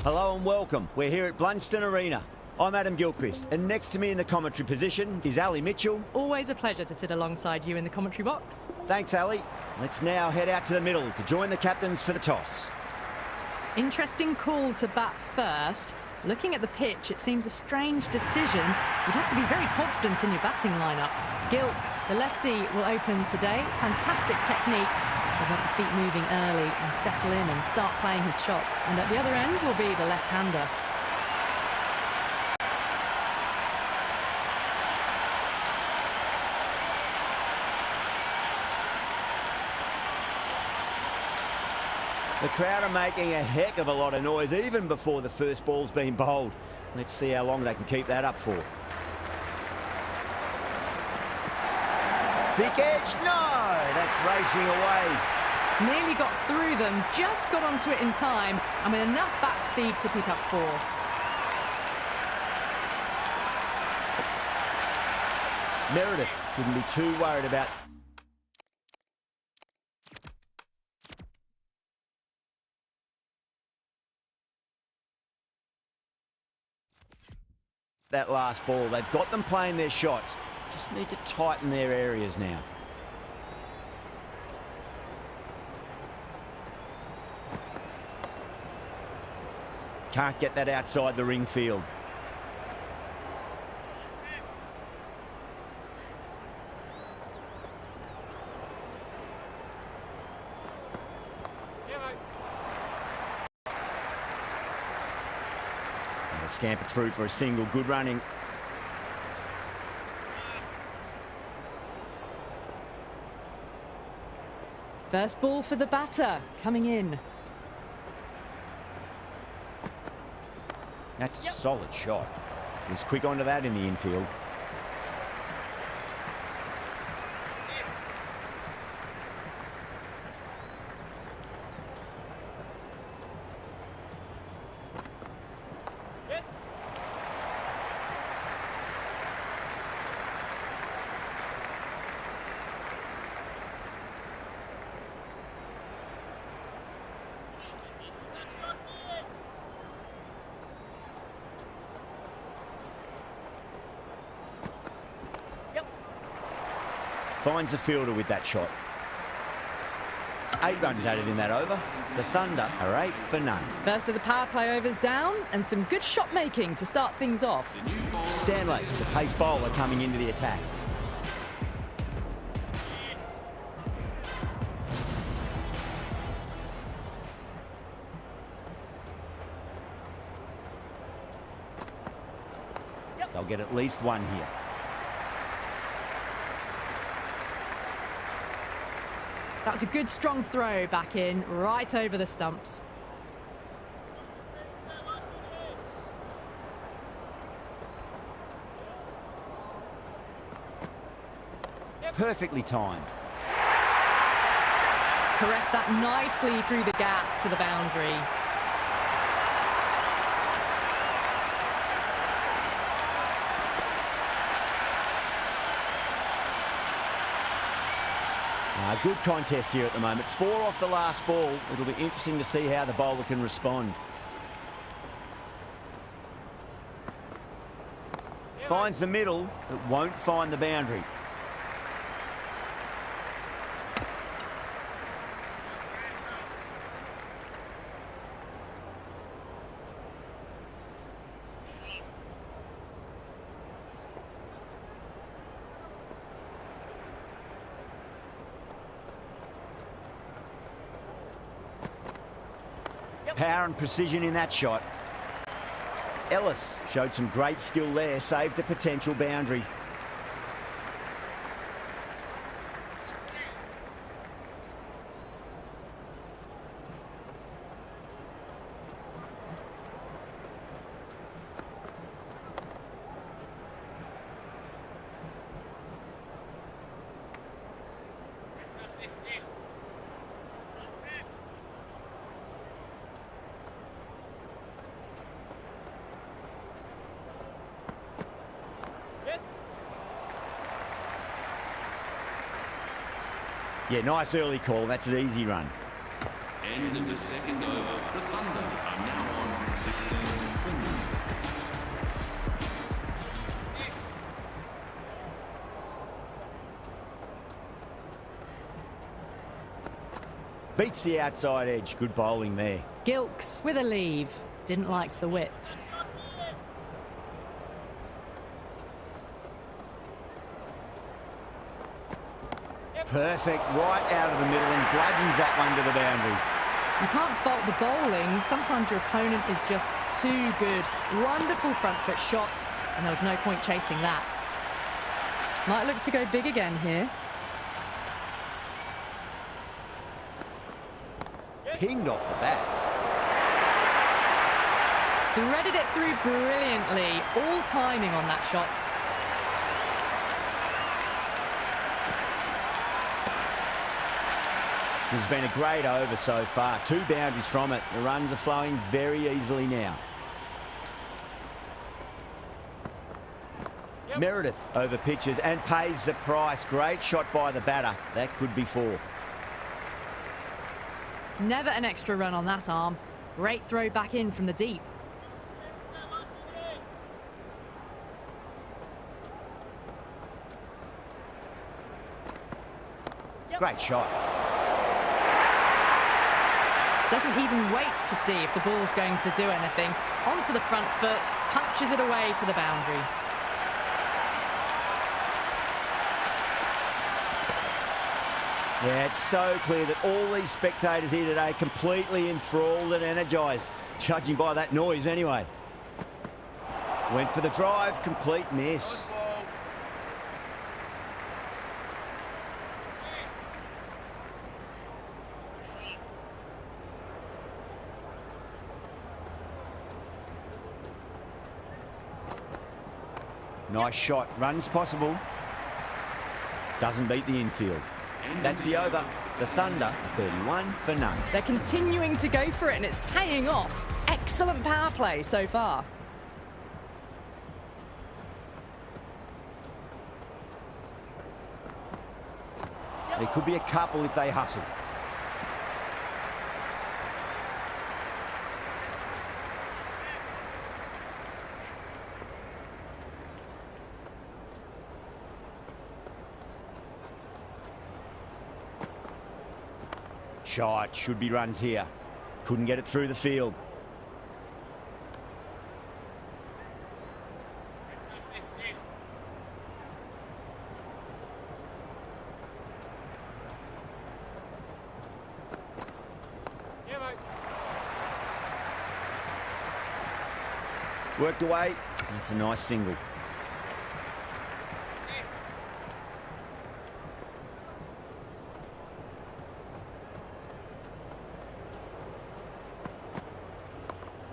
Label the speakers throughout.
Speaker 1: Hello and welcome. We're here at Blunston Arena. I'm Adam Gilchrist, and next to me in the commentary position is Ali Mitchell.
Speaker 2: Always a pleasure to sit alongside you in the commentary box.
Speaker 1: Thanks, Ali. Let's now head out to the middle to join the captains for the toss.
Speaker 2: Interesting call to bat first. Looking at the pitch, it seems a strange decision. You'd have to be very confident in your batting lineup. Gilks, the lefty, will open today. Fantastic technique. He'll want the feet moving early and settle in and start playing his shots. And at the other end will be the left-hander.
Speaker 1: The crowd are making a heck of a lot of noise even before the first ball's been bowled. Let's see how long they can keep that up for. Thick edge, no! That's racing away.
Speaker 2: Nearly got through them, just got onto it in time, and with enough bat speed to pick up 4.
Speaker 1: Meredith shouldn't be too worried about that last ball. They've got them playing their shots. Just need to tighten their areas now. Can't get that outside the ring field. Scamper through for a single, good running.
Speaker 2: First ball for the batter, coming in.
Speaker 1: That's a solid shot. He's quick onto that in the infield. Finds the fielder with that shot. 8 runs added in that over. The Thunder are 8 for none.
Speaker 2: First of the power play overs down, and some good shot making to start things off.
Speaker 1: Stanley, the pace bowler, coming into the attack. They'll get at least 1 here.
Speaker 2: That was a good strong throw back in, right over the stumps.
Speaker 1: Perfectly timed.
Speaker 2: Caressed that nicely through the gap to the boundary.
Speaker 1: Good contest here at the moment. 4 off the last ball. It'll be interesting to see how the bowler can respond. Finds the middle, but won't find the boundary. Power and precision in that shot. Ellis showed some great skill there, saved a potential boundary. Yeah, nice early call. That's an easy run.
Speaker 3: End of the second over. The Thunder are now on 16-20.
Speaker 1: Beats the outside edge. Good bowling there.
Speaker 2: Gilks with a leave. Didn't like the width.
Speaker 1: Perfect, right out of the middle and bludgeons that one to the boundary.
Speaker 2: You can't fault the bowling. Sometimes your opponent is just too good. Wonderful front foot shot, and there was no point chasing that. Might look to go big again here.
Speaker 1: Pinged off the bat.
Speaker 2: Threaded it through brilliantly. All timing on that shot.
Speaker 1: This has been a great over so far. 2 boundaries from it. The runs are flowing very easily now. Meredith over pitches and pays the price. Great shot by the batter. That could be 4.
Speaker 2: Never an extra run on that arm. Great throw back in from the deep.
Speaker 1: Great shot.
Speaker 2: Doesn't even wait to see if the ball's going to do anything. Onto the front foot, punches it away to the boundary.
Speaker 1: Yeah, it's so clear that all these spectators here today completely enthralled and energised, judging by that noise anyway. Went for the drive, complete miss. Nice shot, runs possible. Doesn't beat the infield. That's the over. The Thunder, 31 for none.
Speaker 2: They're continuing to go for it and it's paying off. Excellent power play so far.
Speaker 1: There could be a couple if they hustle. Shot, should be runs here. Couldn't get it through the field. Worked away. That's a nice single.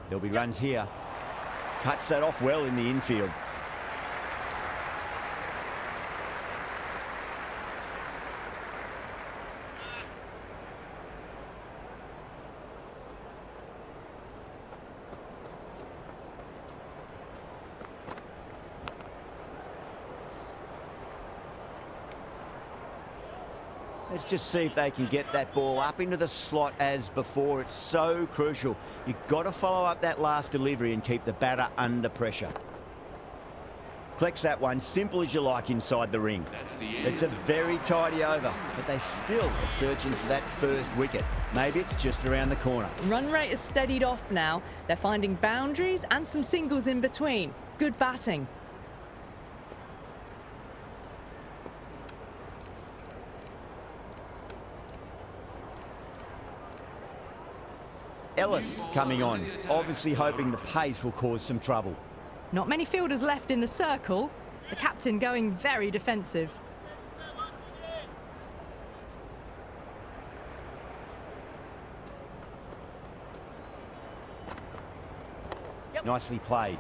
Speaker 1: There'll be runs here. Cuts that off well in the infield. Let's just see if they can get that ball up into the slot as before. It's so crucial. You've got to follow up that last delivery and keep the batter under pressure. Collects that one, simple as you like inside the ring. It's a very tidy over, but they still are searching for that first wicket. Maybe it's just around the corner.
Speaker 2: Run rate has steadied off now. They're finding boundaries and some singles in between. Good batting.
Speaker 1: Ellis coming on, obviously hoping the pace will cause some trouble.
Speaker 2: Not many fielders left in the circle. The captain going very defensive.
Speaker 1: Nicely played.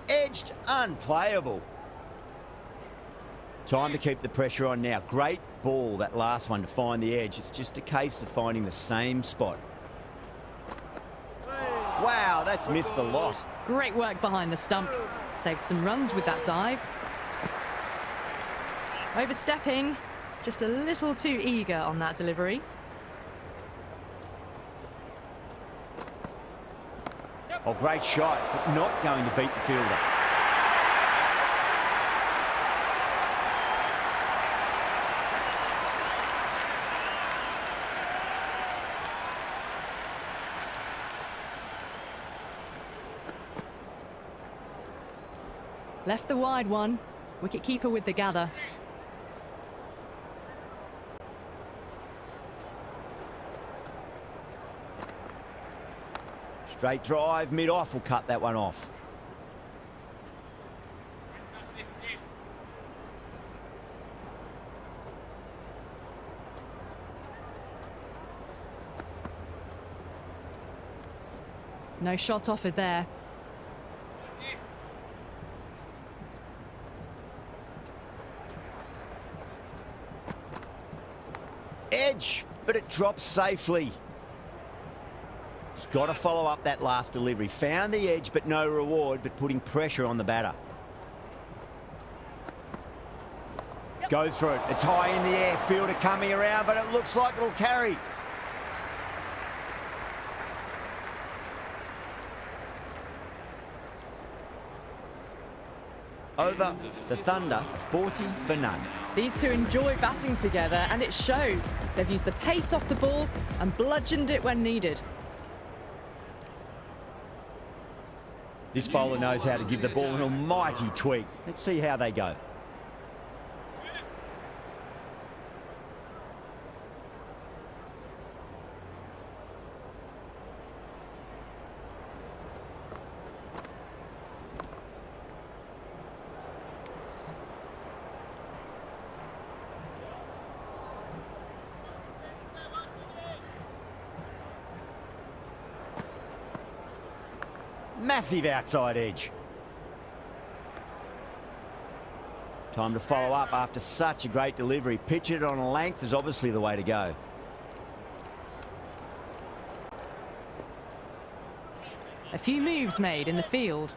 Speaker 1: Edged, unplayable. Time to keep the pressure on now. Great ball, that last one, to find the edge. It's just a case of finding the same spot. Wow, that's missed a lot.
Speaker 2: Great work behind the stumps. Saved some runs with that dive. Overstepping, just a little too eager on that delivery.
Speaker 1: Oh, great shot, but not going to beat the fielder.
Speaker 2: Left the wide one. Wicket-keeper with the gather.
Speaker 1: Straight drive, mid-off will cut that one off.
Speaker 2: No shot offered there.
Speaker 1: Edge, but it drops safely. Just got to follow up that last delivery. Found the edge, but no reward, but putting pressure on the batter. Goes for it. It's high in the air. Fielder coming around, but it looks like it'll carry. Over the Thunder, 40 for none.
Speaker 2: These two enjoy batting together, and it shows. They've used the pace off the ball and bludgeoned it when needed.
Speaker 1: This bowler knows how to give the ball an almighty tweak. Let's see how they go. Massive outside edge. Time to follow up after such a great delivery. Pitch it on a length is obviously the way to go.
Speaker 2: A few moves made in the field.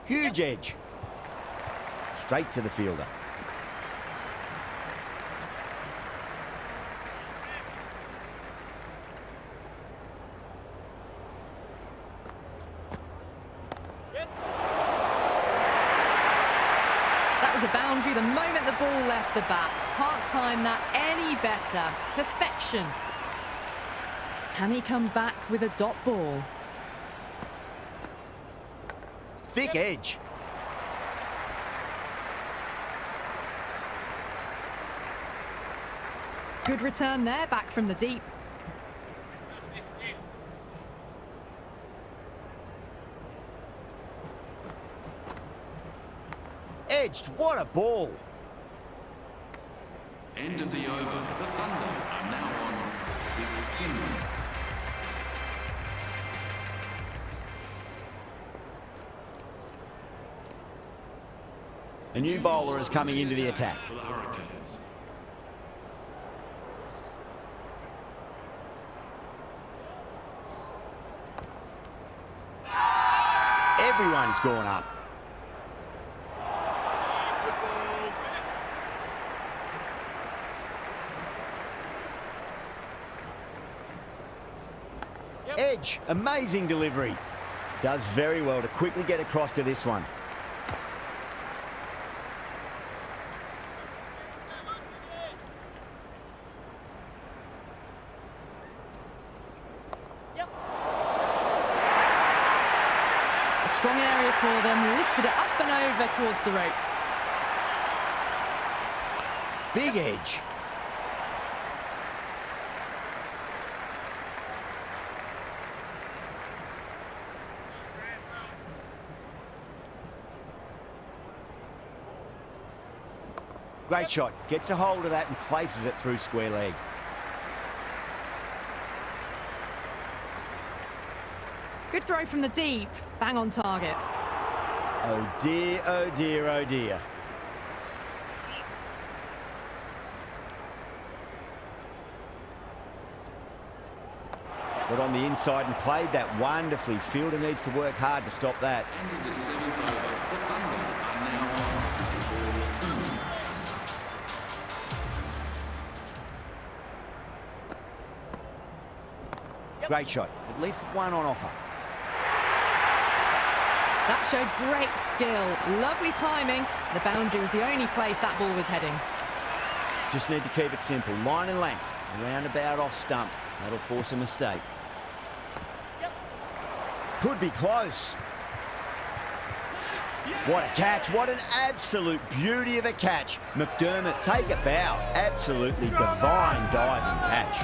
Speaker 1: Huge edge. Straight to the fielder.
Speaker 2: That was a boundary the moment the ball left the bat. Can't time that any better. Perfection. Can he come back with a dot ball?
Speaker 1: Thick edge.
Speaker 2: Good return there, back from the deep.
Speaker 1: Edged, what a ball.
Speaker 3: End of the over. The Thunder are now on 16.
Speaker 1: A new bowler is coming into the attack.
Speaker 3: For the Hurricanes.
Speaker 1: Everyone's gone up. Edge, amazing delivery. Does very well to quickly get across to this one.
Speaker 2: A strong area for them, lifted it up and over towards the rope.
Speaker 1: Big edge. Great shot. Gets a hold of that and places it through square leg.
Speaker 2: Good throw from the deep. Bang on target.
Speaker 1: Oh dear, oh dear, oh dear. Got on the inside and played that wonderfully. Fielder needs to work hard to stop that.
Speaker 3: End of the 7th over. The Thunder are now on 4-2.
Speaker 1: Great shot. At least one on offer.
Speaker 2: That showed great skill. Lovely timing. The boundary was the only place that ball was heading.
Speaker 1: Just need to keep it simple. Line and length. Roundabout off stump. That'll force a mistake. Could be close. What a catch. What an absolute beauty of a catch. McDermott, take a bow. Absolutely divine diving catch.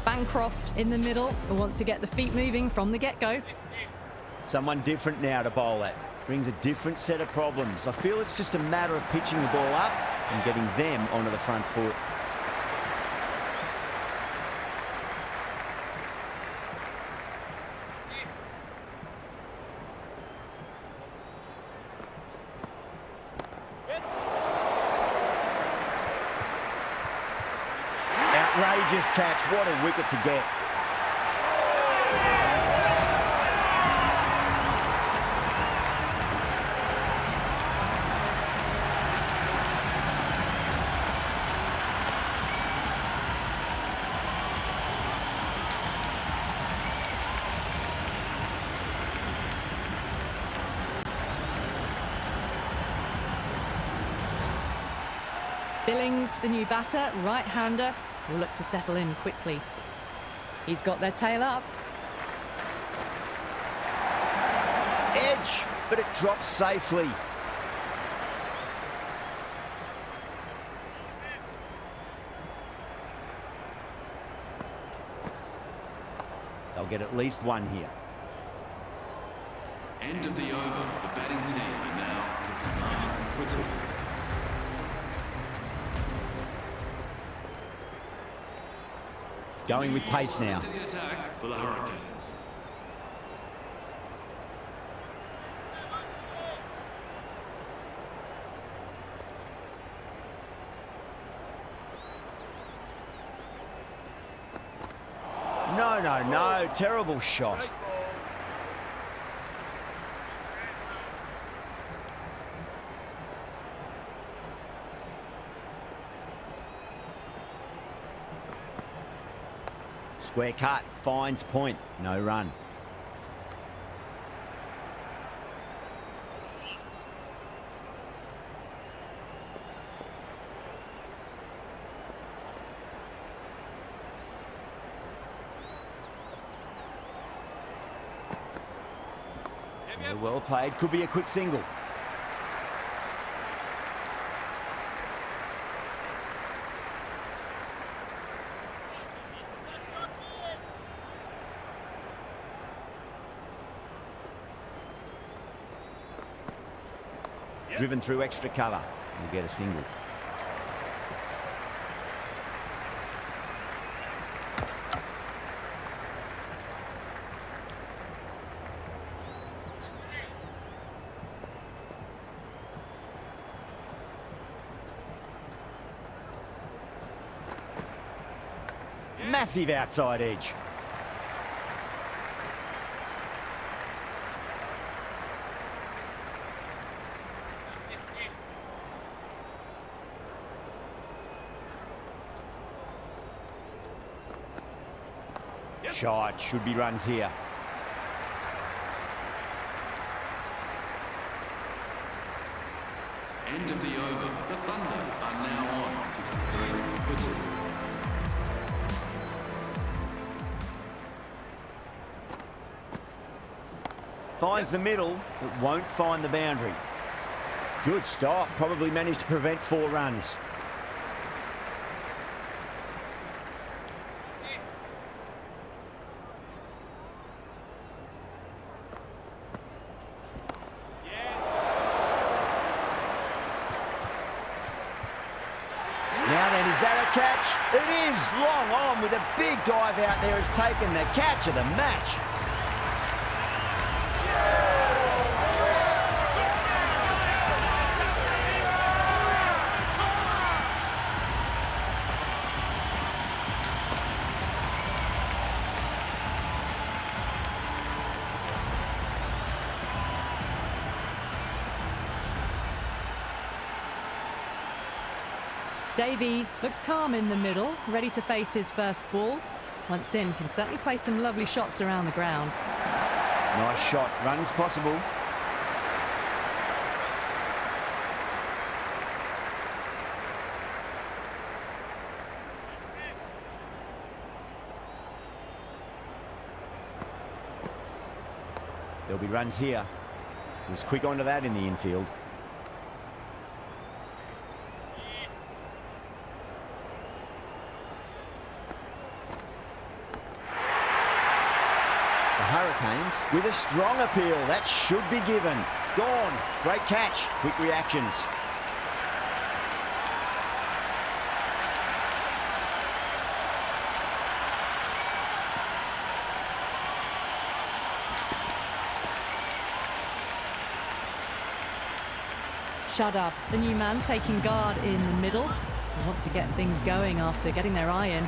Speaker 2: Bancroft in the middle. Will want to get the feet moving from the get-go.
Speaker 1: Someone different now to bowl at. Brings a different set of problems. I feel it's just a matter of pitching the ball up and getting them onto the front foot. Outrageous catch. What a wicket to get.
Speaker 2: Billings, the new batter, right-hander, will look to settle in quickly. He's got their tail up.
Speaker 1: Edge, but it drops safely. They'll get at least one here.
Speaker 3: End of the over. The batting team are now at command for two.
Speaker 1: Going with pace now.
Speaker 3: To the attack for the Hurricanes.
Speaker 1: No, no, no. Terrible shot. Square cut, finds point, no run. Well played, could be a quick single. Driven through extra cover. We'll get a single. Massive outside edge. Shot, should be runs here.
Speaker 3: End of the over. The Thunder are now on 63 for 2.
Speaker 1: Finds the middle, but won't find the boundary. Good stop. Probably managed to prevent 4 runs. Now then, is that a catch? It is. Long on with a big dive out there. Has taken the catch of the match.
Speaker 2: Davies looks calm in the middle, ready to face his first ball. Once in, can certainly play some lovely shots around the ground.
Speaker 1: Nice shot. Runs possible. There'll be runs here. He was quick onto that in the infield. Hurricanes with a strong appeal. That should be given. Gone. Great catch. Quick reactions.
Speaker 2: Shut up. The new man taking guard in the middle. They want to get things going after getting their eye in.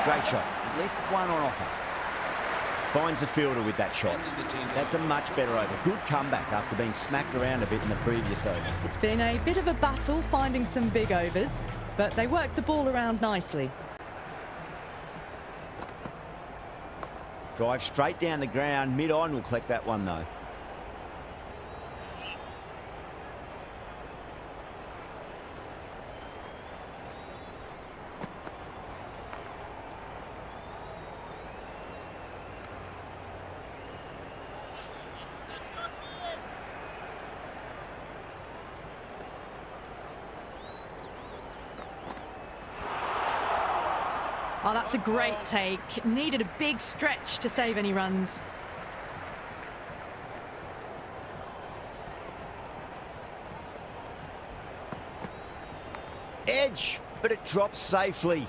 Speaker 1: Great shot. At least one on offer. Finds the fielder with that shot. That's a much better over. Good comeback after being smacked around a bit in the previous over.
Speaker 2: It's been a bit of a battle finding some big overs, but they worked the ball around nicely.
Speaker 1: Drive straight down the ground. Mid-on will collect that one though.
Speaker 2: Oh, that's a great take. Needed a big stretch to save any runs.
Speaker 1: Edge, but it drops safely.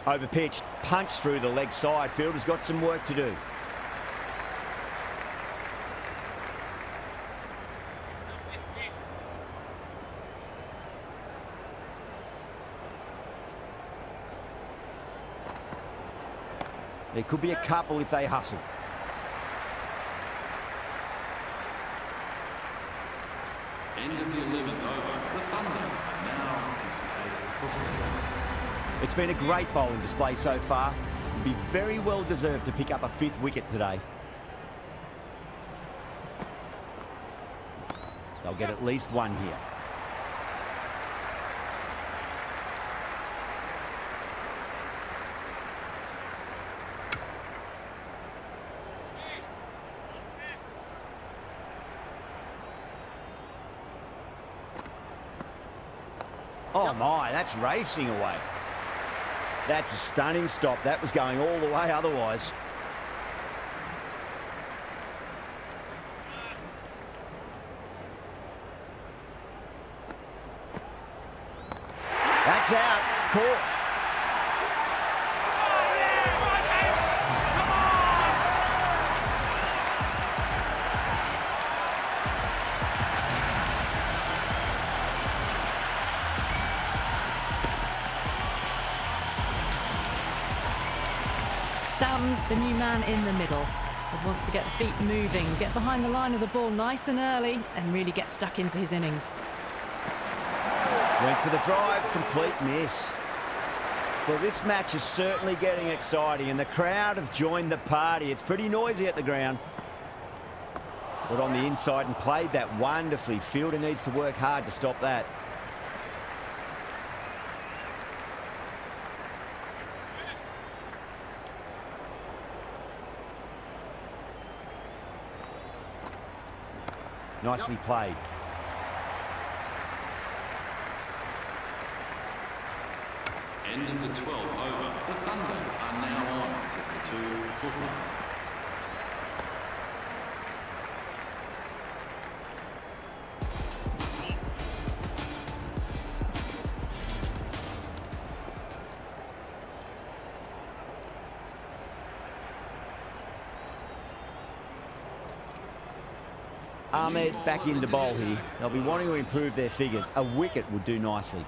Speaker 1: Over pitch, punch through the leg side. Fielder's got some work to do. There could be a couple if they hustle.
Speaker 3: End of the 11th over. The Thunder now 68.
Speaker 1: It's been a great bowling display so far. It'd be very well deserved to pick up a 5th wicket today. They'll get at least one here. Oh my, that's racing away. That's a stunning stop. That was going all the way otherwise. That's out. Caught.
Speaker 2: Sam's the new man in the middle. Would want to get the feet moving, get behind the line of the ball nice and early, and really get stuck into his innings.
Speaker 1: Went for the drive, complete miss. Well, this match is certainly getting exciting, and the crowd have joined the party. It's pretty noisy at the ground. Got on the inside and played that wonderfully. Fielder needs to work hard to stop that. Nicely played.
Speaker 3: End of the 12th over. The Thunder are now on to the 2 for 5.
Speaker 1: Ahmed back into bowl here. They'll be wanting to improve their figures. A wicket would do nicely.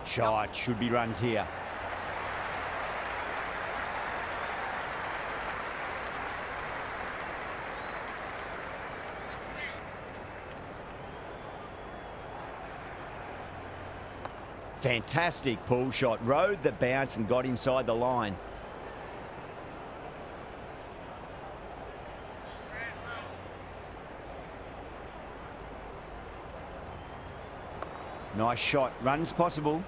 Speaker 1: Shot, should be runs here. Fantastic pull shot. Rode the bounce and got inside the line. Nice shot. Runs possible.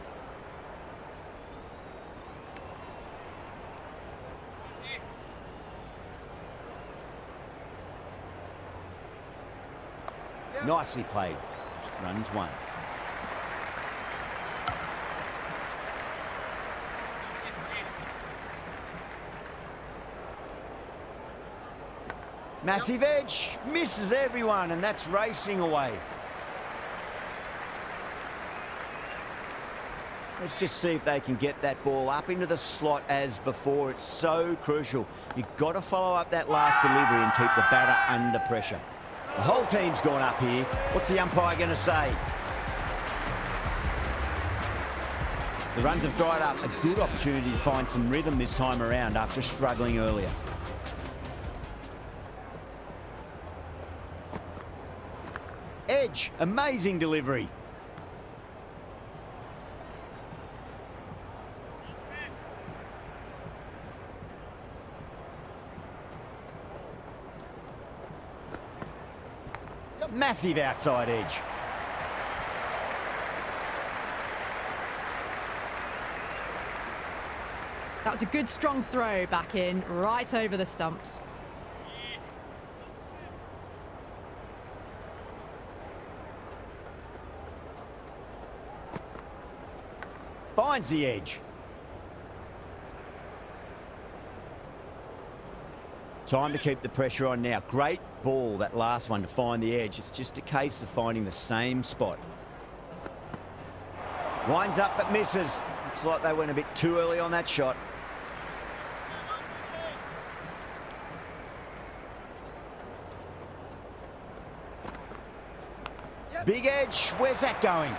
Speaker 1: Nicely played. Runs one. Massive edge. Misses everyone, and that's racing away. Let's just see if they can get that ball up into the slot as before. It's so crucial. You've got to follow up that last delivery and keep the batter under pressure. The whole team's gone up here. What's the umpire going to say? The runs have dried up. A good opportunity to find some rhythm this time around after struggling earlier. Edge, amazing delivery. Massive outside edge.
Speaker 2: That was a good strong throw back in, right over the stumps.
Speaker 1: Finds the edge. Time to keep the pressure on now. Great ball, that last one, to find the edge. It's just a case of finding the same spot. Winds up but misses. Looks like they went a bit too early on that shot. Big edge. Where's that going?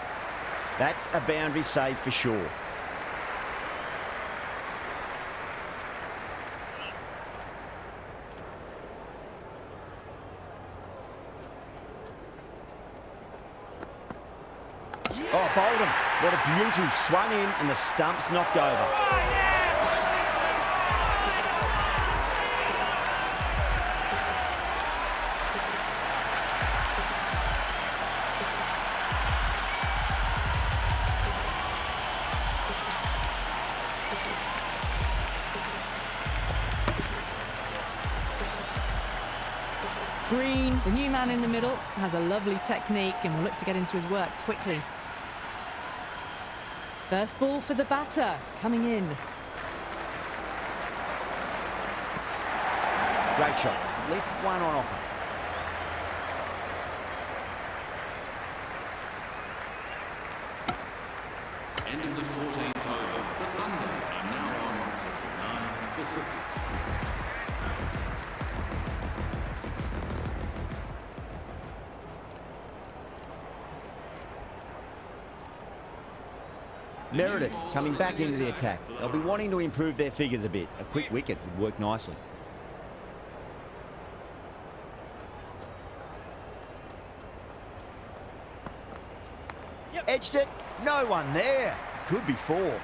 Speaker 1: That's a boundary save for sure. Oh, bowled him. What a beauty. Swung in and the stump's knocked over.
Speaker 2: Green, the new man in the middle, has a lovely technique and will look to get into his work quickly. First ball for the batter, coming in.
Speaker 1: Great shot. At least one on offer.
Speaker 3: End of the 14th over. The Thunder are now on to 9 for 6.
Speaker 1: Meredith coming back into the attack. They'll be wanting to improve their figures a bit. A quick wicket would work nicely. Edged it. No one there. Could be four.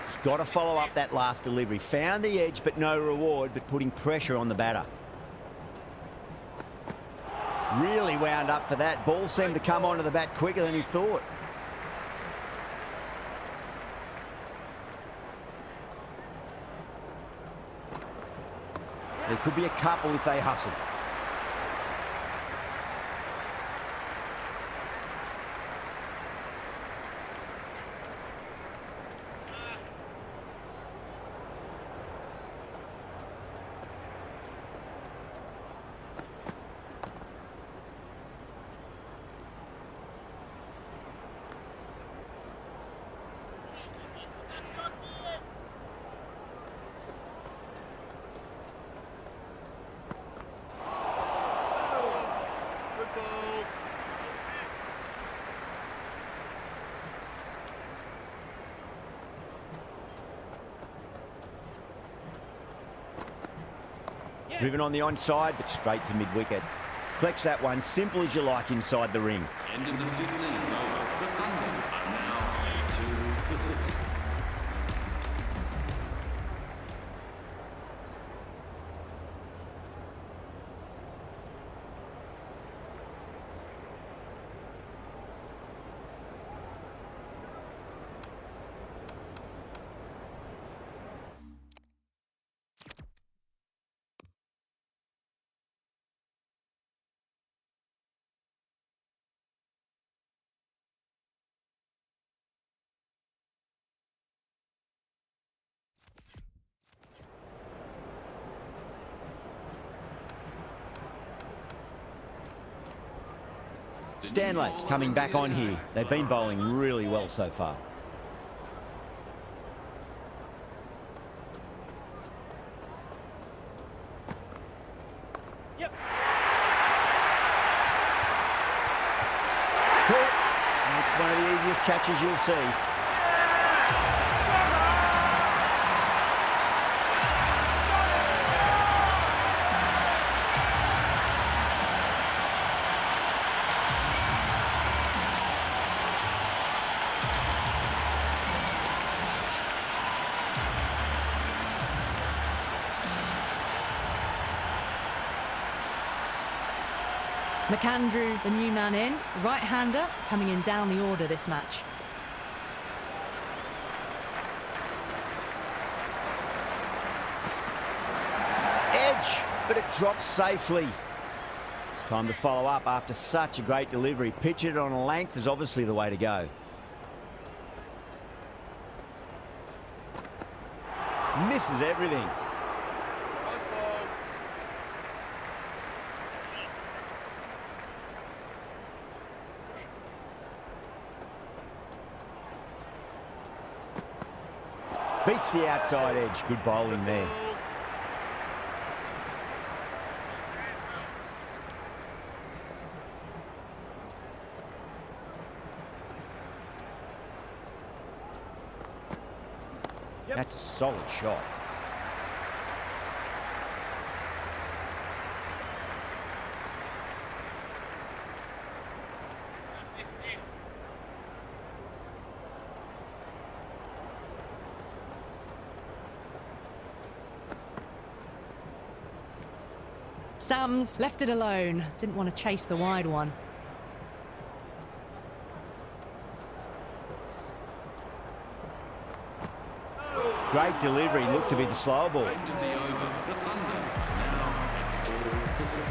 Speaker 1: Just got to follow up that last delivery. Found the edge, but no reward, but putting pressure on the batter. Really wound up for that. Ball seemed to come onto the bat quicker than he thought. There could be a couple if they hustle. Driven on the onside, but straight to mid-wicket. Collects that one, simple as you like inside the ring.
Speaker 3: End of the 15th over. The Thunder are now 2 for 6.
Speaker 1: Stanley coming back on here. They've been bowling really well so far.
Speaker 2: Yep.
Speaker 1: Caught. That's one of the easiest catches you'll see.
Speaker 2: McAndrew, the new man in, right-hander, coming in down the order this match.
Speaker 1: Edge, but it drops safely. Time to follow up after such a great delivery. Pitch it on a length is obviously the way to go. Misses everything. Beats the outside edge. Good bowling there. That's a solid shot.
Speaker 2: Sams left it alone. Didn't want to chase the wide one.
Speaker 1: Great delivery. Looked to be the slower ball.
Speaker 3: End of the over. The Thunder now 4 for 7.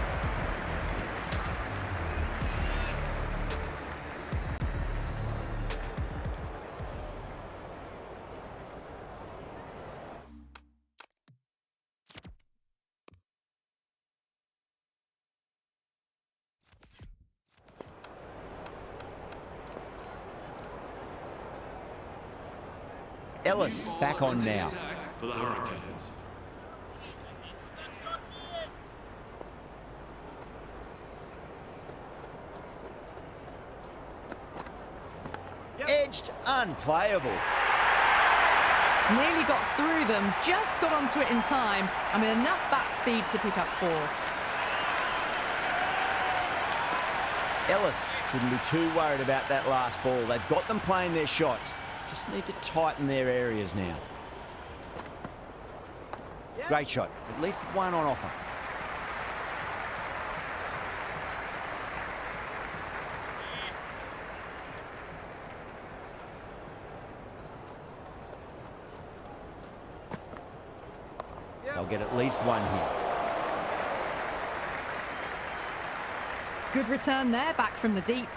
Speaker 1: Ellis back on now.
Speaker 3: For the Hurricanes.
Speaker 1: Edged, unplayable.
Speaker 2: Nearly got through them, just got onto it in time. I mean, enough bat speed to pick up 4.
Speaker 1: Ellis shouldn't be too worried about that last ball. They've got them playing their shots. Just need to tighten their areas now. Great shot. At least one on offer. They'll get at least one here.
Speaker 2: Good return there, back from the deep.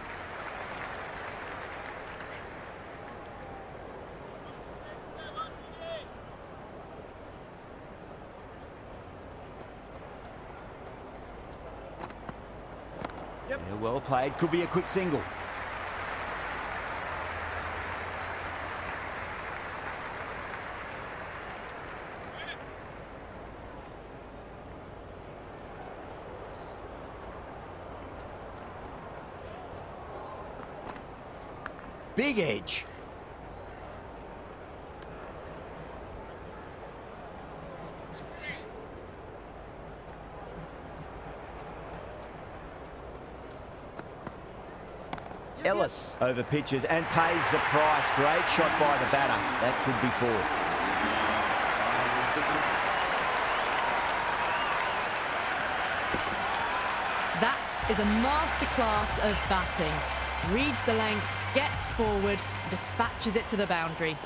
Speaker 1: Yeah, well played. Could be a quick single. Big edge. Ellis over pitches and pays the price. Great shot by the batter. That could be four.
Speaker 2: That is a masterclass of batting. Reads the length, gets forward, dispatches it to the boundary.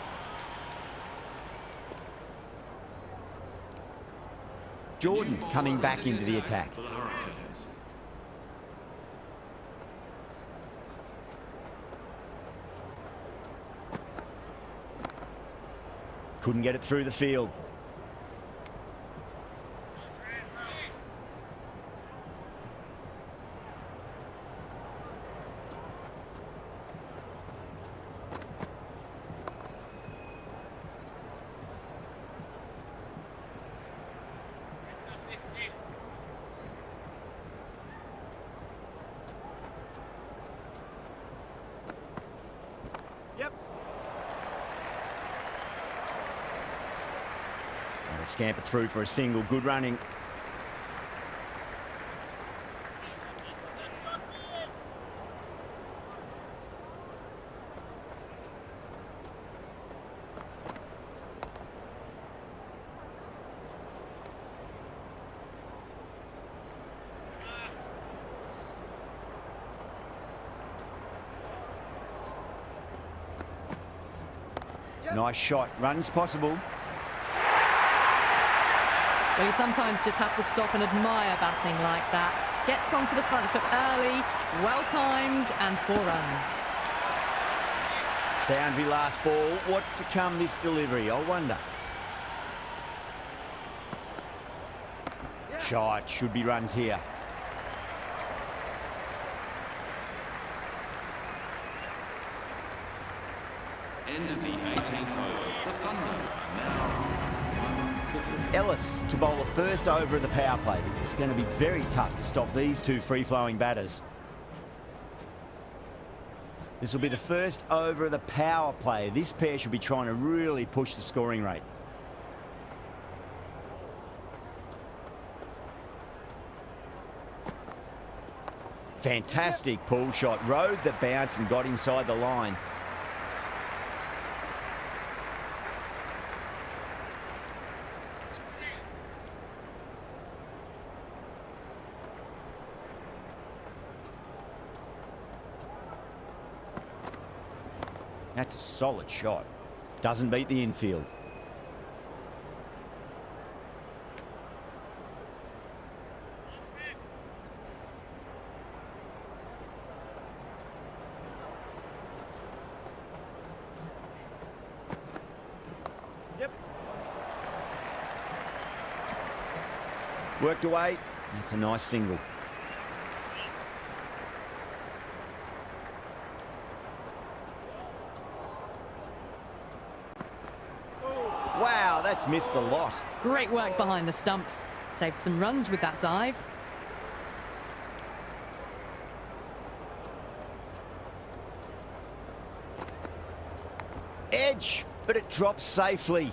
Speaker 1: Jordan coming back into the attack.
Speaker 3: For the Hurricanes.
Speaker 1: Couldn't get it through the field. Scamper through for a single. Good running. Nice shot. Runs possible.
Speaker 2: Well, you sometimes just have to stop and admire batting like that. Gets onto the front foot early, well-timed, and 4 runs.
Speaker 1: Boundary last ball. What's to come this delivery? I wonder. Yes. Shot. Should be runs here.
Speaker 3: End of the 18th over. The Thunder are now on.
Speaker 1: Ellis to bowl the first over of the power play. It's going to be very tough to stop these two free-flowing batters. This will be the first over of the power play. This pair should be trying to really push the scoring rate. Fantastic pull shot. Rode the bounce and got inside the line. That's a solid shot. Doesn't beat the infield. Yep. Worked away. That's a nice single. Wow, that's missed a lot.
Speaker 2: Great work behind the stumps. Saved some runs with that dive.
Speaker 1: Edge, but it drops safely.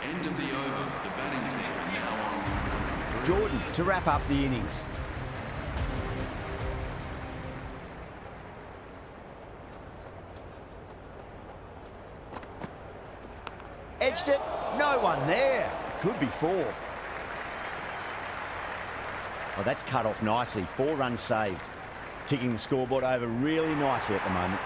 Speaker 3: End of the over. The batting team are now on.
Speaker 1: Jordan to wrap up the innings. Edged it. No one there. Could be 4. Oh, that's cut off nicely. 4 runs saved. Ticking the scoreboard over really nicely at the moment.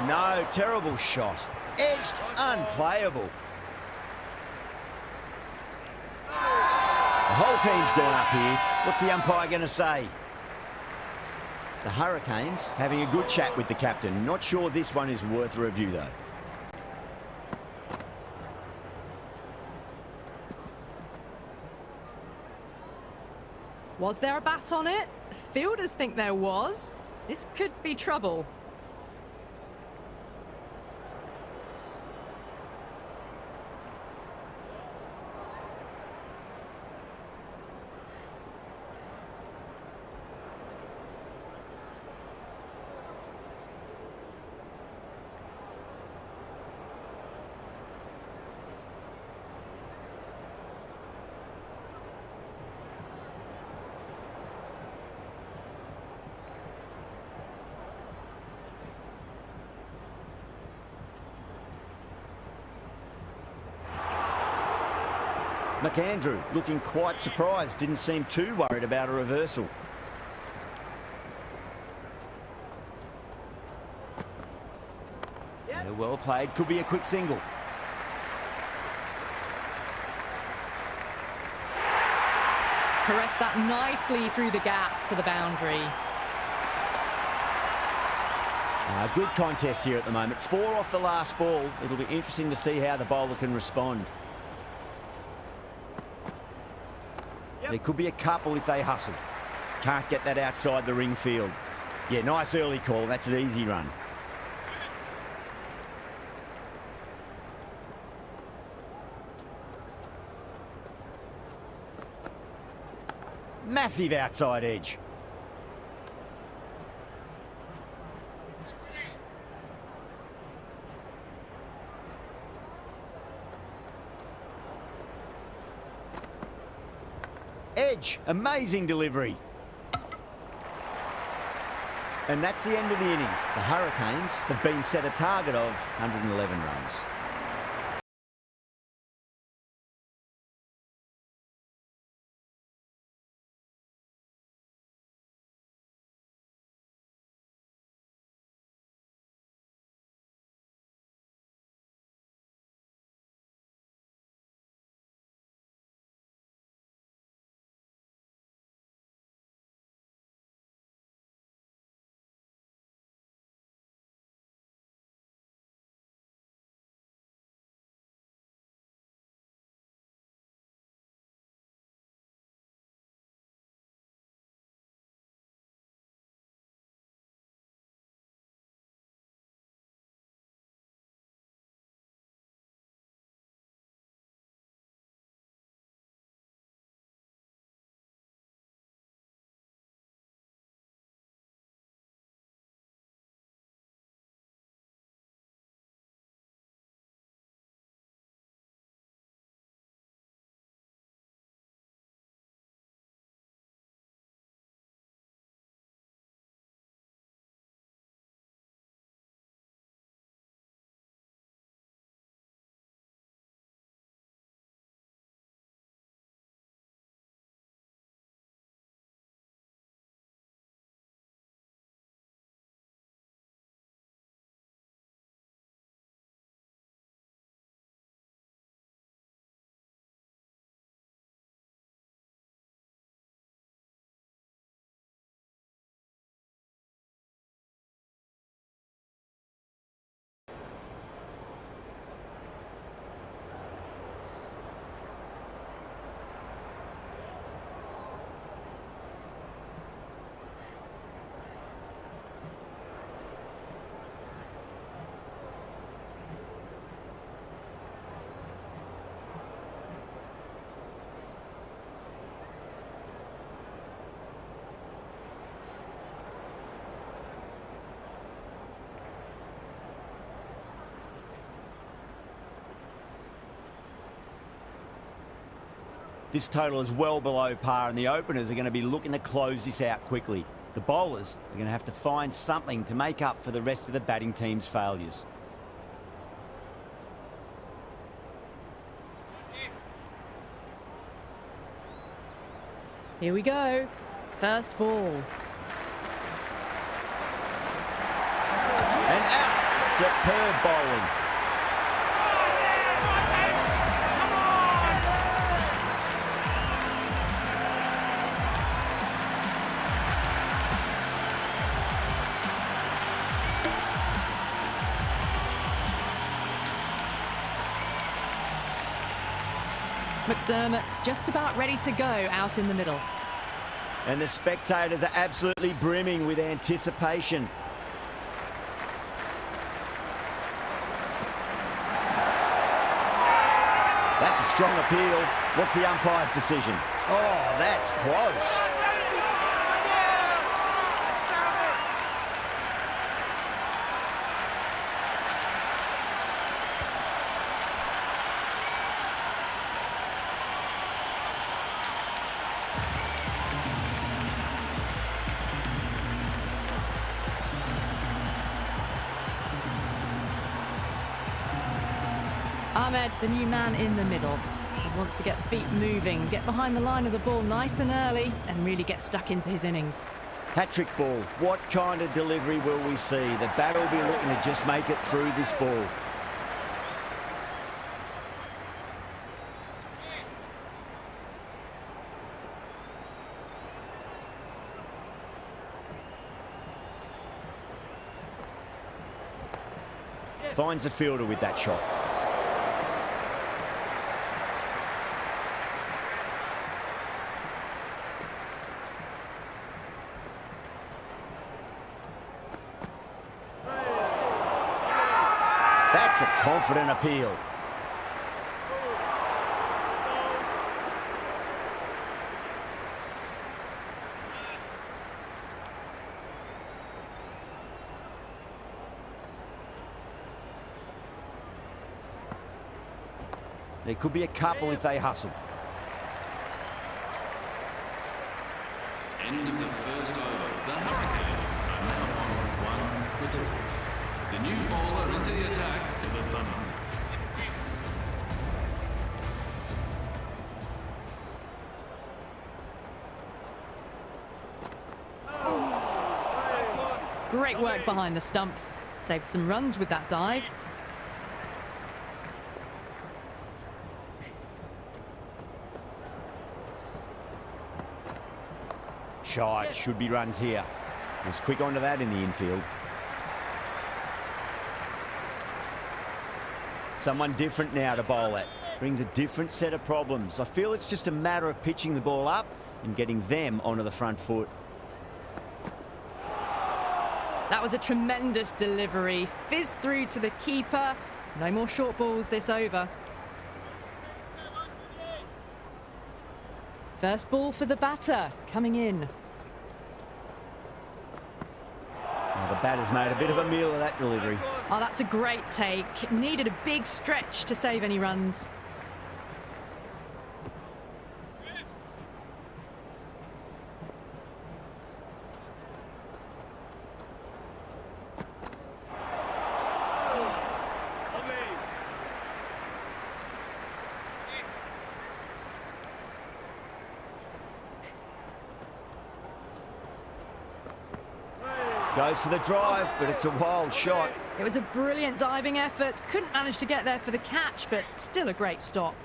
Speaker 1: No. Terrible shot. Edged, unplayable. The whole team's gone up here. What's the umpire going to say? The Hurricanes having a good chat with the captain. Not sure this one is worth a review, though.
Speaker 2: Was there a bat on it? Fielders think there was. This could be trouble.
Speaker 1: McAndrew looking quite surprised, didn't seem too worried about a reversal. Yeah, well played, could be a quick single.
Speaker 2: Caressed that nicely through the gap to the boundary.
Speaker 1: Good contest here at the moment. 4 off the last ball. It'll be interesting to see how the bowler can respond. There could be a couple if they hustle. Can't get that outside the ring field. Yeah, nice early call. That's an easy run. Massive outside edge. Edge, amazing delivery. And that's the end of the innings. The Hurricanes have been set a target of 111 runs. This total is well below par, and the openers are going to be looking to close this out quickly. The bowlers are going to have to find something to make up for the rest of the batting team's failures.
Speaker 2: Here we go. First ball.
Speaker 1: And out. Superb bowling.
Speaker 2: McDermott just about ready to go out in the middle.
Speaker 1: And the spectators are absolutely brimming with anticipation. That's a strong appeal. What's the umpire's decision? Oh, that's close.
Speaker 2: Ahmed, the new man in the middle. He wants to get the feet moving, get behind the line of the ball nice and early, and really get stuck into his innings.
Speaker 1: Hat-trick ball. What kind of delivery will we see? The batter will be looking to just make it through this ball. Finds the fielder with that shot. That's a confident appeal. There could be a couple if they hustle.
Speaker 3: End of the first over. The Hurricanes are now on 1 for 2. The new bowler into the attack for the Thunder.
Speaker 2: Great work behind the stumps. Saved some runs with that dive.
Speaker 1: Shot, should be runs here. Was quick onto that in the infield. Someone different now to bowl at. Brings a different set of problems. I feel it's just a matter of pitching the ball up and getting them onto the front foot.
Speaker 2: That was a tremendous delivery. Fizzed through to the keeper. No more short balls this over. First ball for the batter, coming in.
Speaker 1: The batter's made a bit of a meal of that delivery.
Speaker 2: Oh, that's a great take. Needed a big stretch to save any runs.
Speaker 1: Goes for the drive, but it's a wild shot.
Speaker 2: It was a brilliant diving effort. Couldn't manage to get there for the catch, but still a great stop.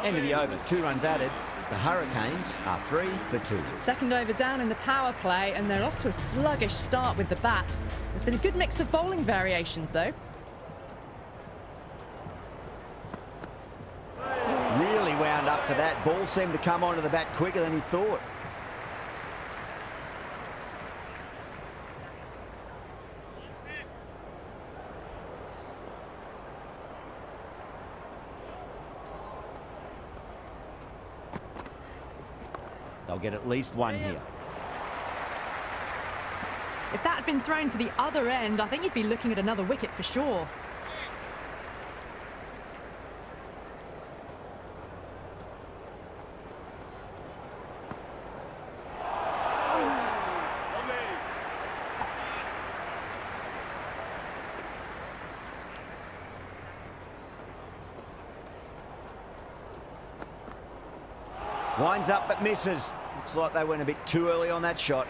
Speaker 1: End of the over, 2 runs added. The Hurricanes are 3 for 2.
Speaker 2: Second over down in the power play, and they're off to a sluggish start with the bat. There's been a good mix of bowling variations, though.
Speaker 1: Really wound up for that. Ball seemed to come onto the bat quicker than he thought. They'll get at least one here.
Speaker 2: If that had been thrown to the other end, I think you'd be looking at another wicket for sure.
Speaker 1: Winds up but misses. Looks like they went a bit too early on that shot.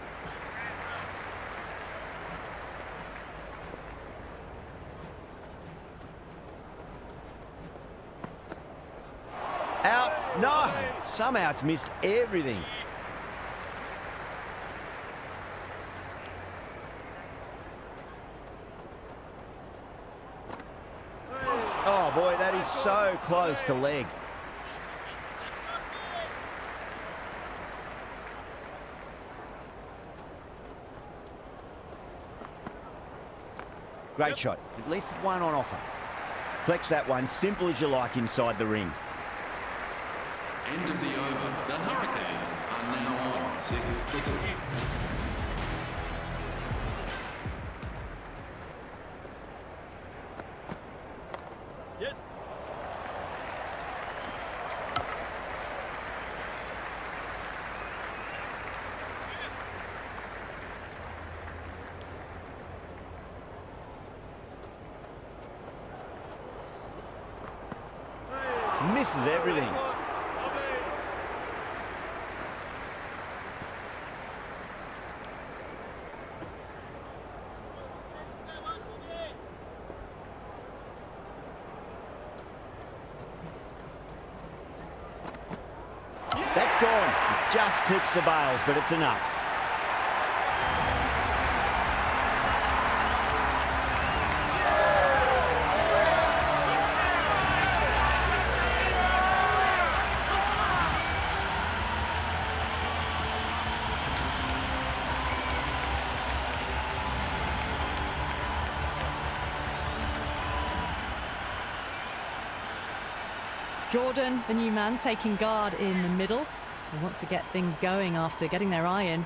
Speaker 1: Out. No. Somehow it's missed everything. Oh, boy, that is so close to leg. Great shot. At least one on offer. Collects that one, simple as you like, inside the ring.
Speaker 3: End of the over. The Hurricanes are now on 6-2.
Speaker 4: Yes.
Speaker 1: Misses everything. That's gone. Just clips the bails, but it's enough.
Speaker 2: Jordan, the new man, taking guard in the middle. They want to get things going after getting their eye in.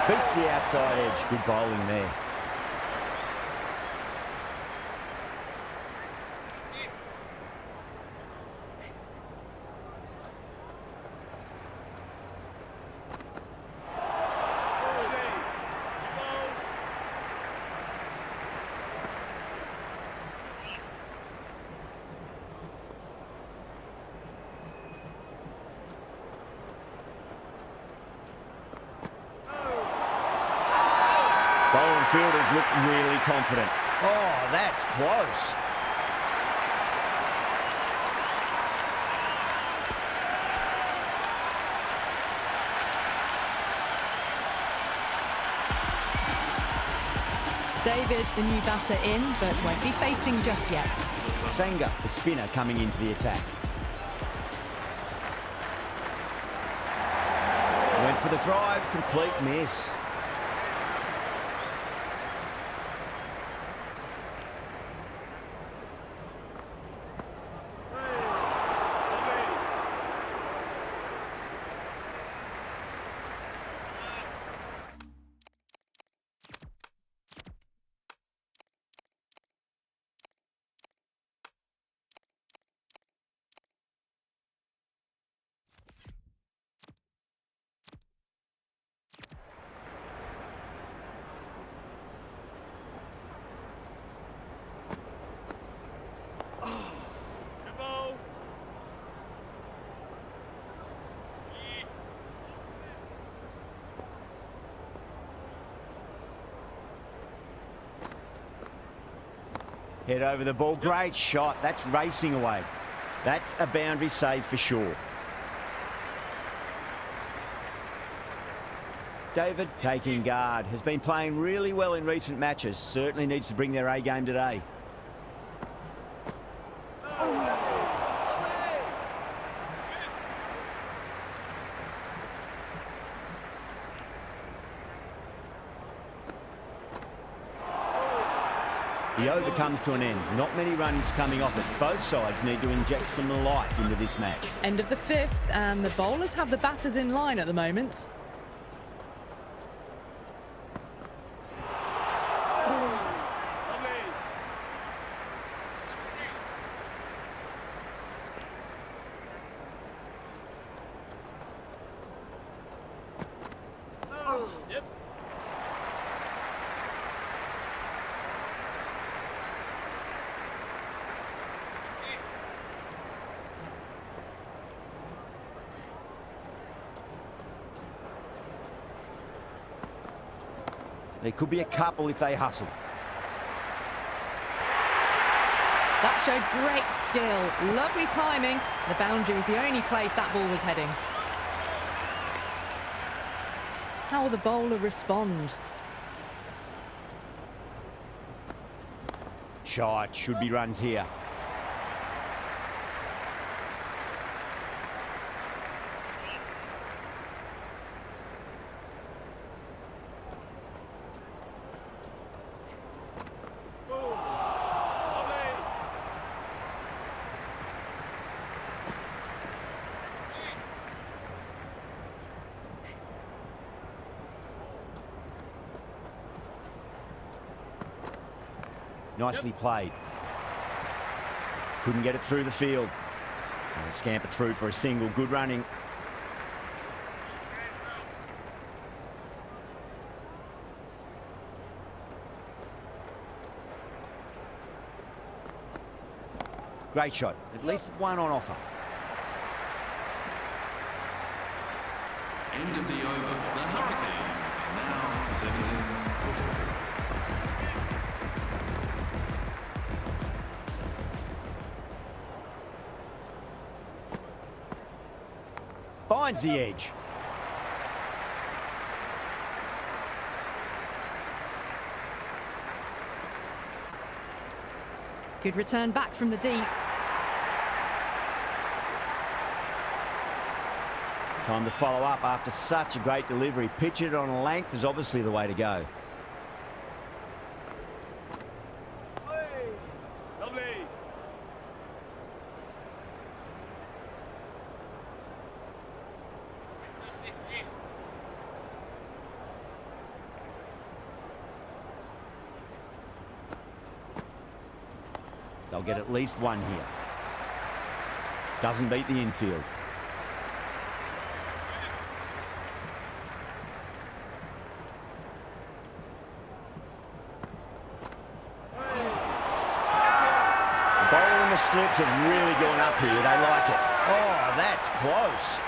Speaker 1: Beats the outside edge. Good bowling there. Bowling fielders look really confident. Oh, that's close.
Speaker 2: David, the new batter, in, but won't be facing just yet.
Speaker 1: Sanger, the spinner, coming into the attack. Went for the drive, complete miss. Head over the ball. Great shot. That's racing away. That's a boundary save for sure. David taking guard. Has been playing really well in recent matches. Certainly needs to bring their A game today. The over comes to an end. Not many runs coming off it. Both sides need to inject some life into this match.
Speaker 2: End of the fifth, and the bowlers have the batters in line at the moment.
Speaker 4: Yep.
Speaker 1: There could be a couple if they hustle.
Speaker 2: That showed great skill. Lovely timing. The boundary was the only place that ball was heading. How will the bowler respond?
Speaker 1: Shot, should be runs here. Nicely played. Couldn't get it through the field. And they scamper through for a single. Good running. Great shot. At least one on offer.
Speaker 3: End of the over. The Hurricanes are now 17 for 4.
Speaker 1: Finds the edge.
Speaker 2: Good return back from the deep.
Speaker 1: Time to follow up after such a great delivery. Pitch it on length is obviously the way to go.
Speaker 4: Lovely.
Speaker 1: They'll get at least one here. Doesn't beat the infield. The bowler and the slips have really gone up here. They like it. Oh, that's close.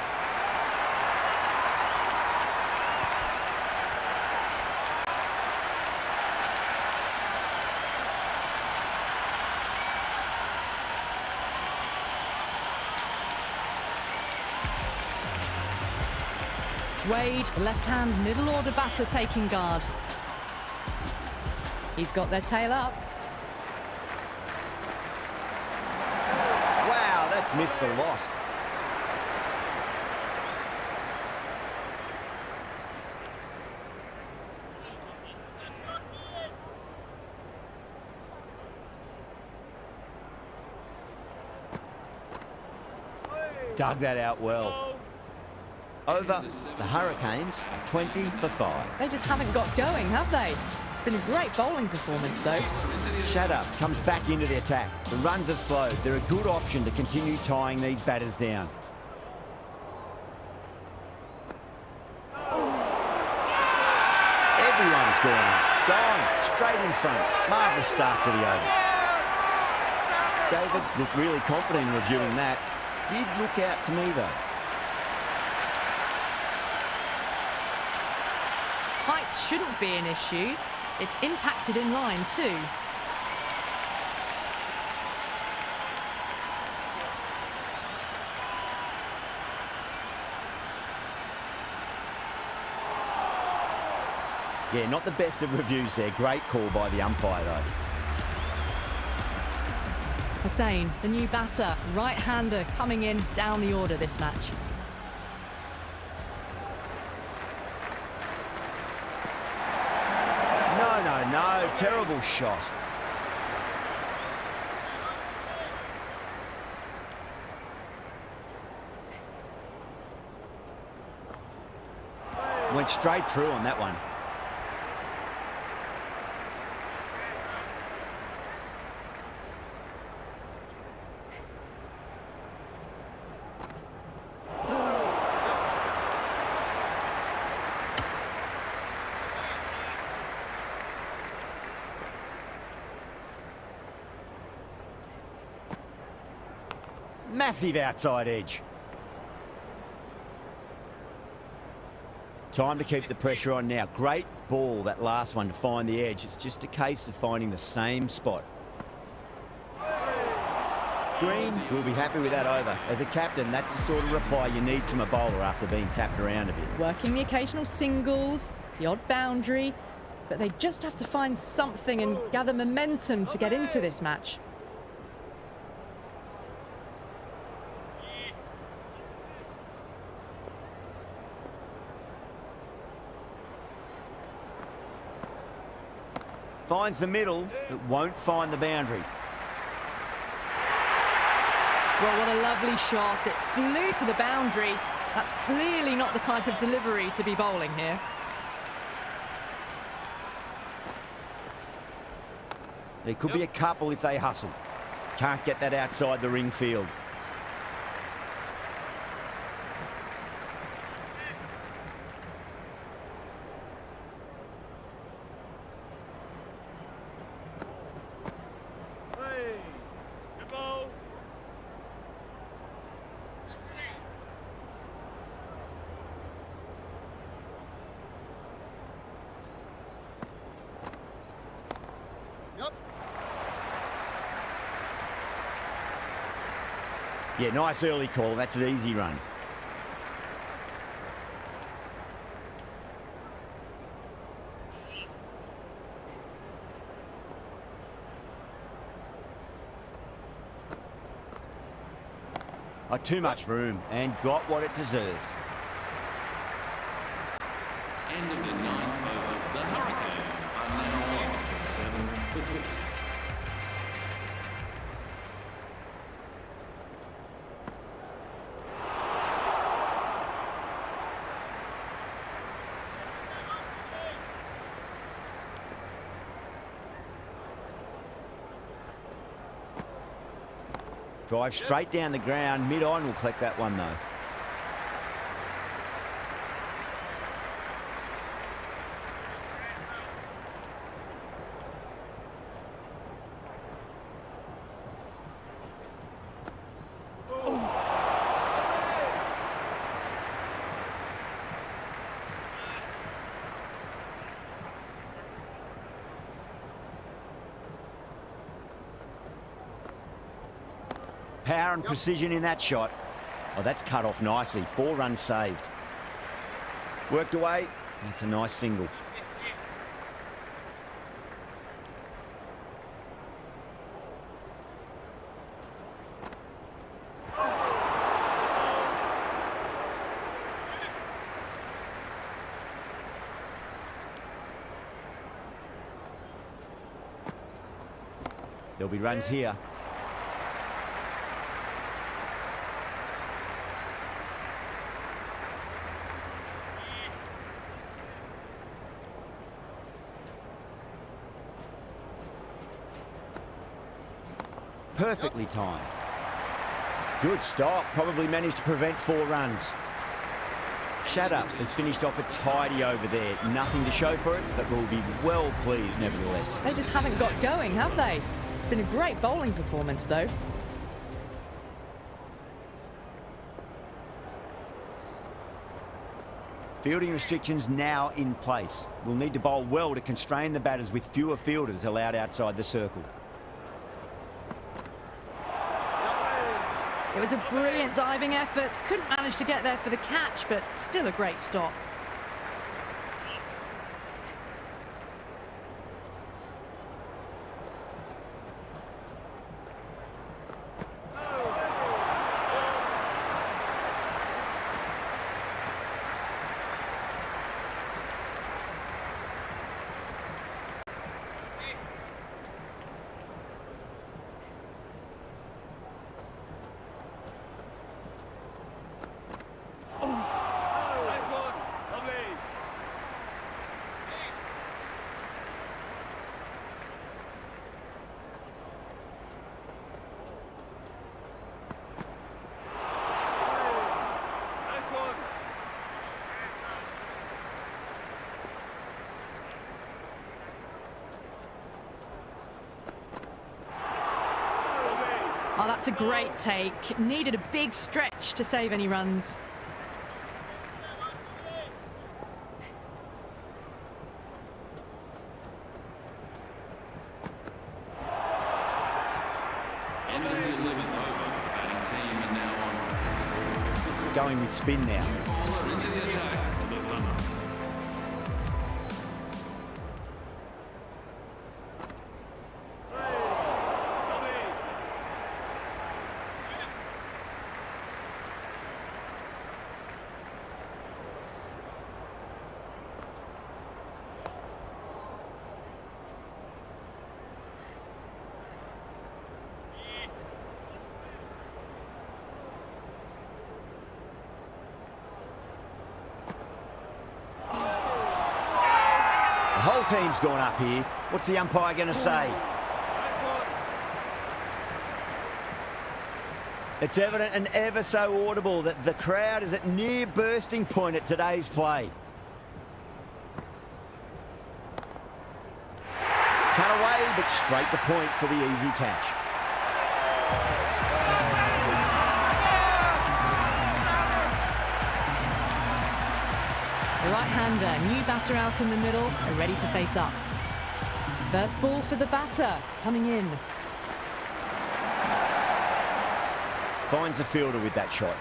Speaker 2: Wade, the left-hand middle order batter taking guard. He's got their tail up.
Speaker 1: Wow, that's missed the lot. Dug that out well. Over the Hurricanes, 20 for 5.
Speaker 2: They just haven't got going, have they? It's been a great bowling performance, though.
Speaker 1: Shatter comes back into the attack. The runs have slowed. They're a good option to continue tying these batters down. Everyone's gone up. Gone. Straight in front. Marvellous start to the over. David looked really confident in reviewing that. Did look out to me, though.
Speaker 2: Height shouldn't be an issue. It's impacted in line too.
Speaker 1: Yeah, not the best of reviews there. Great call by the umpire, though.
Speaker 2: Hussain, the new batter, right-hander coming in down the order this match.
Speaker 1: No, terrible shot. Went straight through on that one. Massive outside edge. Time to keep the pressure on now. Great ball, that last one, to find the edge. It's just a case of finding the same spot. Green will be happy with that over. As a captain, that's the sort of reply you need from a bowler after being tapped around a bit.
Speaker 2: Working the occasional singles, the odd boundary, but they just have to find something and gather momentum to get into this match.
Speaker 1: Finds the middle, but won't find the boundary.
Speaker 2: Well, what a lovely shot. It flew to the boundary. That's clearly not the type of delivery to be bowling here.
Speaker 1: There could be a couple if they hustle. Can't get that outside the ring field.
Speaker 4: Hey, good ball.
Speaker 1: Yeah, nice early call. That's an easy run. Oh, too much room and got what it deserved.
Speaker 3: End of the 9th over. The Hurricanes are now on 7-6.
Speaker 1: Drive straight down the ground. Mid-on will collect that one, though. Power and precision in that shot. Oh, that's cut off nicely. 4 runs saved. Worked away. That's a nice single. There'll be runs here. Perfectly timed. Good stop. Probably managed to prevent 4 runs. Shatter has finished off a tidy over there. Nothing to show for it, but will be well pleased nevertheless.
Speaker 2: They just haven't got going, have they? It's been a great bowling performance, though.
Speaker 1: Fielding restrictions now in place. We'll need to bowl well to constrain the batters with fewer fielders allowed outside the circle.
Speaker 2: It was a brilliant diving effort. Couldn't manage to get there for the catch, but still a great stop.
Speaker 4: Nice one. Lovely. Nice one.
Speaker 2: Oh, that's a great take. Needed a big stretch to save any runs.
Speaker 1: going with spin now.
Speaker 3: New bowler into the attack for the Thunder.
Speaker 1: The whole team's gone up here. What's the umpire going to say?
Speaker 4: Nice one.
Speaker 1: It's evident and ever so audible that the crowd is at near bursting point at today's play. Cut away, but straight to point for the easy catch.
Speaker 2: The right-hander, new batter out in the middle, are ready to face up. First ball for the batter, coming in.
Speaker 1: Finds the fielder with that shot.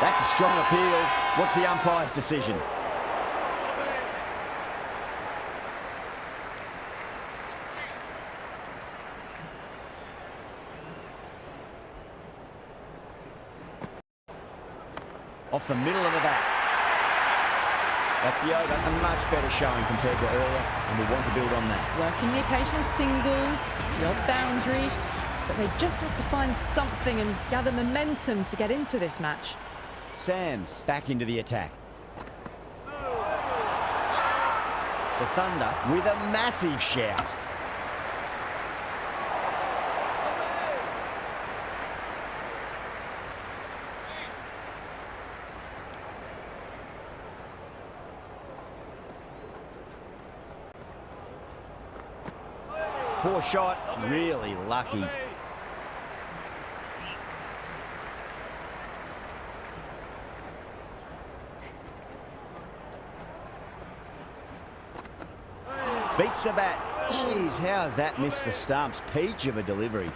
Speaker 1: That's a strong appeal. What's the umpire's decision? Off the middle of the bat. That's the over. A much better showing compared to earlier, and we want to build on that.
Speaker 2: Working the occasional singles, the odd boundary, but they just have to find something and gather momentum to get into this match.
Speaker 1: Sam's back into the attack. The Thunder with a massive shout. Poor shot, really lucky. Beats the bat. Jeez, how has that missed the stumps? Peach of a delivery.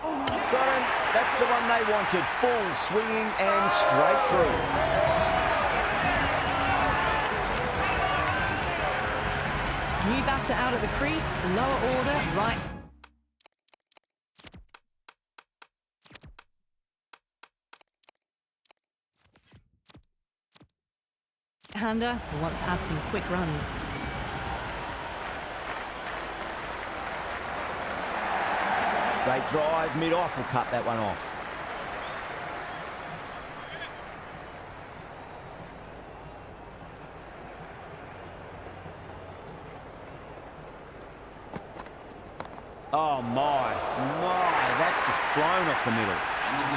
Speaker 1: Got him. That's the one they wanted. Full swinging and straight through.
Speaker 2: New batter out at the crease, lower order, right. Hander will want to add some quick runs.
Speaker 1: Straight drive, mid-off will cut that one off. Oh my, that's just flown off the middle.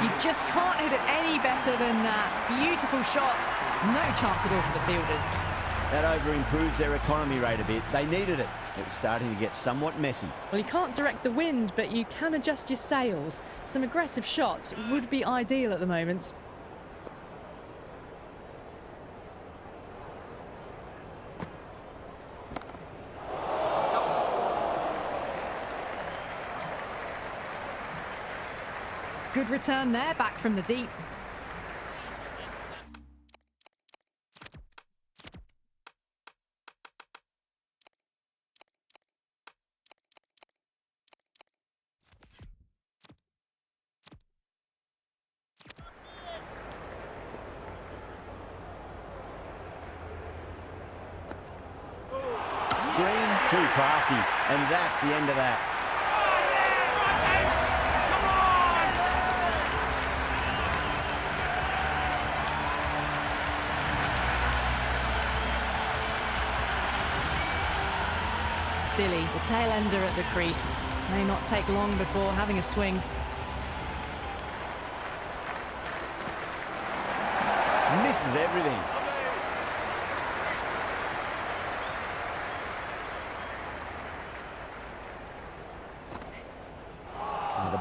Speaker 2: You just can't hit it any better than that. Beautiful shot. No chance at all for the fielders.
Speaker 1: That over improves their economy rate a bit. They needed it. It was starting to get somewhat messy.
Speaker 2: Well, you can't direct the wind, but you can adjust your sails. Some aggressive shots would be ideal at the moment. Good return there, back from the deep.
Speaker 1: Green, too crafty, and that's the end of that.
Speaker 2: Billy, the tail ender at the crease, may not take long before having a swing.
Speaker 1: Misses everything.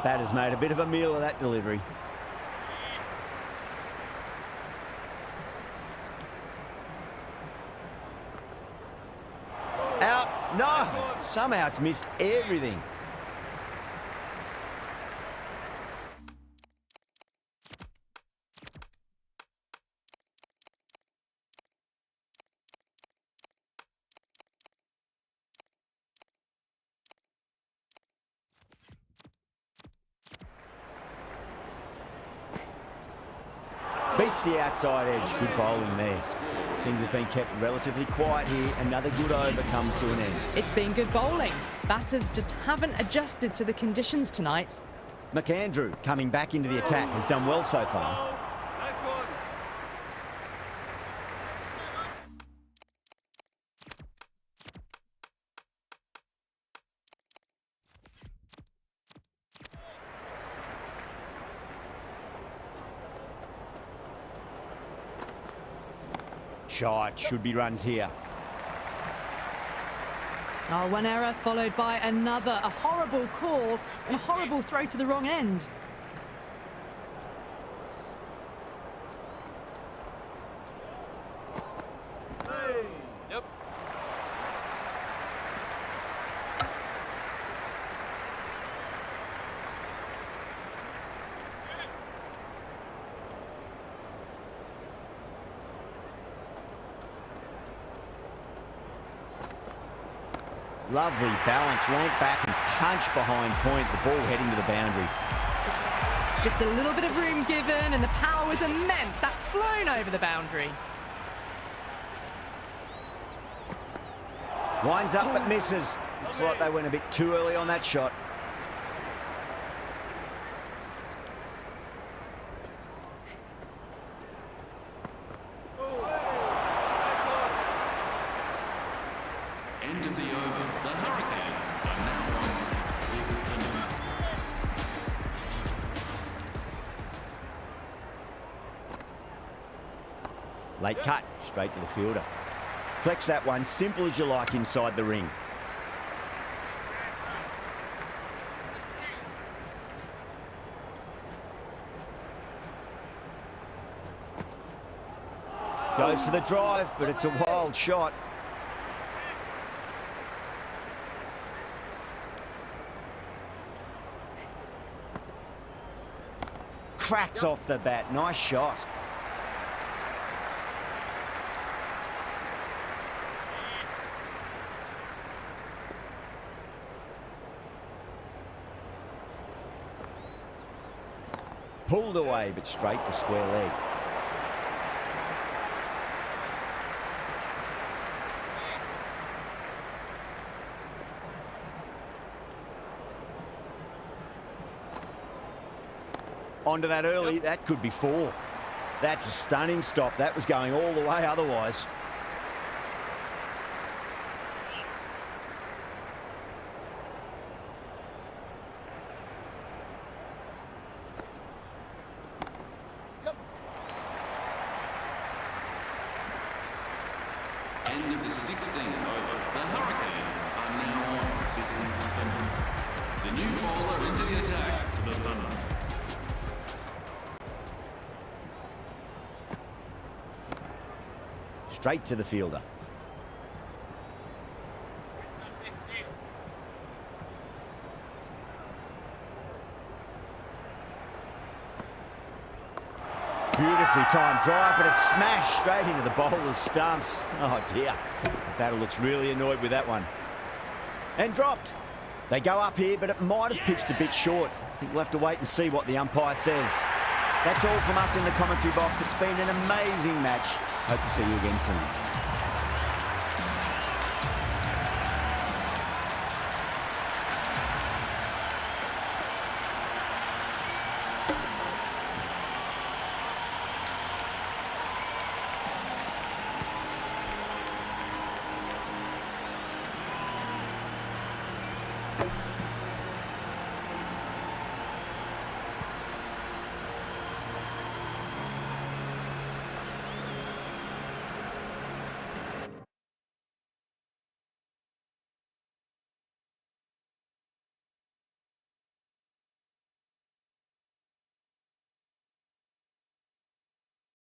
Speaker 1: batter's made a bit of a meal of that delivery. Out. No! Somehow it's missed everything. Beats the outside edge. Good bowling there. Things have been kept relatively quiet here. Another good over comes to an end.
Speaker 2: It's been good bowling. Batters just haven't adjusted to the conditions tonight.
Speaker 1: McAndrew coming back into the attack has done well so far.
Speaker 4: Nice one.
Speaker 1: Shot. Should be runs here.
Speaker 2: Oh, one error followed by another. A horrible call and a horrible throw to the wrong end.
Speaker 4: Hey. Yep.
Speaker 1: Lovely balance, lank back and punch behind point. The ball heading to the boundary.
Speaker 2: Just a little bit of room given and the power was immense. That's flown over the boundary.
Speaker 1: Winds up but misses. Looks like they went a bit too early on that shot.
Speaker 3: End of the over. The Hurricanes are now on 6
Speaker 1: Late cut, straight to the fielder. Collects that one, simple as you like inside the ring. Goes for the drive, but it's a wild shot. Cracks off the bat, nice shot. Pulled away, but straight to square leg. Onto that early, that could be 4. That's a stunning stop. That was going all the way otherwise.
Speaker 3: End of the 16th over. The Hurricanes are now on 6 Thunder. The new bowler into the attack for the Thunder.
Speaker 1: Straight to the fielder. Beautifully timed drive, but a smash straight into the bowler's stumps. Oh dear. The batter looks really annoyed with that one. And dropped. They go up here, but it might have pitched a bit short. I think we'll have to wait and see what the umpire says. That's all from us in the commentary box. It's been an amazing match. Hope to see you again soon.
Speaker 2: Thank you.